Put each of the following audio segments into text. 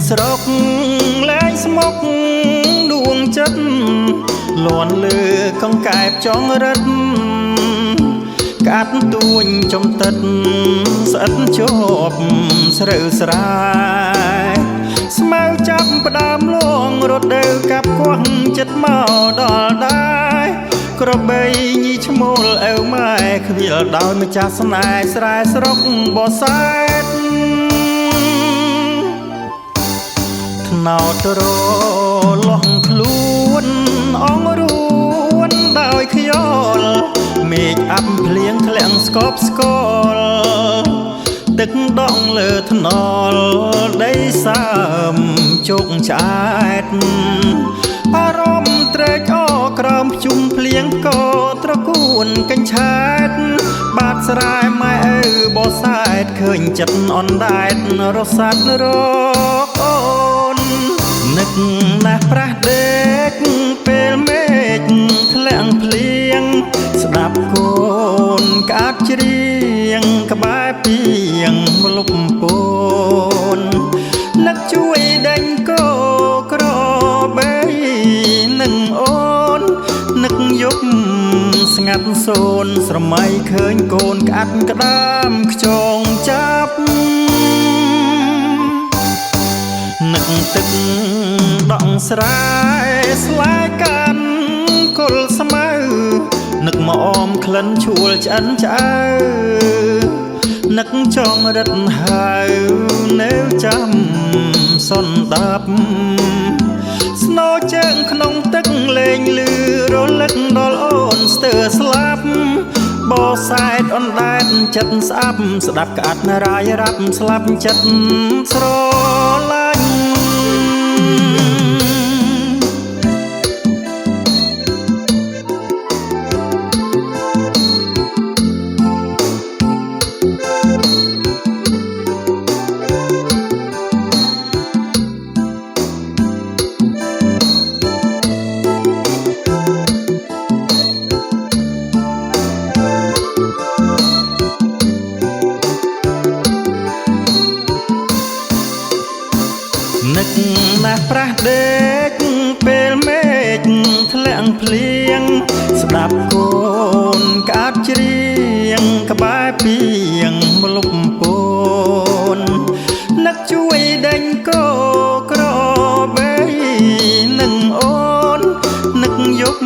ស្រកលែងស្មុកដួងចិត្តលន់លើកង្កែបចងរិតកាត់ទួញចំតិតស្អិតជាប់ស្រូវស្រាយស្មៅចាប់ផ្ដើមលងរត់ដើរកាប់គាស់ចិត្តមកដល់ដែរក្របីញីឈ្មោលអើម៉ែខ្វៀលដោយម្ចាស់ស្នេហ៍ស្រែស្រុកបសែតថ្នោតរលោះខ្លួនអងរួនដោយខ្យល់មេឃអាប់ភ្លៀងធ្លាក់ស្គប់ស្កល់ទឹកដងលើថ្នល់ដីសើមជោគឆ្អែតអារម្មណ៍ត្រេកអរក្រោមភ្ជុំភ្លៀងក៏ត្រកួនកញ្ឆែតបាតស្រែម៉ែឪបសែតឃើញចិត្តអនដែតរសាត់រកអូននឹកណាស់ប្រះដេកពេលមេឃធ្លាក់ភ្លៀងស្ដាប់កូនក្អាត់ច្រៀងក្បែរពីងម្លប់ពូននឹកជួយដេញកោក្របីនឹងអូននឹកយប់ស្ងាត់សូនស្រមៃឃើញកូនក្អាត់ក្ដាមខ្ចងចាប់នឹកទឹកដងស្រែស្លែកកាន់គល់ស្មៅនឹកមកអមក្លិនឈួលឆ្អិនឆ្អៅនឹកចងរិតហើយនៅចាំសន្តាប់ស្នោជើងក្នុងទឹកលេងលឺរលឹកដល់អូនស្ទើរស្លាប់បសែតអនដែតចិត្តស្អាប់ស្ដាប់ក្អាត់រាយរាប់ស្លាប់ចិត្តស្រឡាញ់នឹកណាស់ប្រះដេកពេលមេឃធ្លាក់ភ្លៀងស្ដាប់កូនក្អាត់ច្រៀងក្បែរពីងម្លប់ពូននឹកជួយដេញកោក្របីនឹងអូននឹកយប់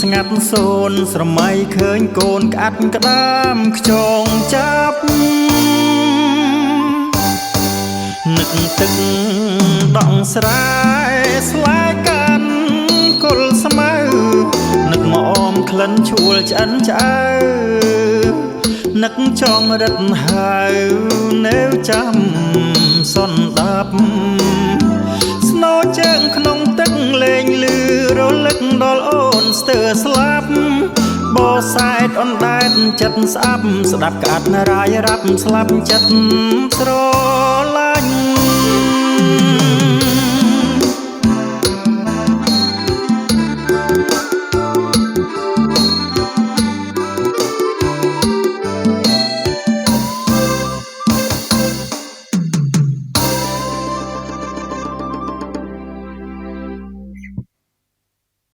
ស្ងាត់សូនស្រមៃឃើញកូនក្អាត់ក្ដាមខ្ចងចាប់នឹកទឹកដងស្រែស្លែកកាន់គល់ស្មៅនឹកមកអមក្លិនឈួលឆ្អិនឆ្អៅនឹកចងរិតហើយនៅចាំសន្តាប់ស្នោជើងក្នុងទឹកលេងលឺរលឹកដល់អូនស្ទើរស្លាប់បសែតអនដែតចិត្តស្អាប់ស្ដាប់ក្អាត់រាយរាប់ស្លាប់ចិត្តស្រ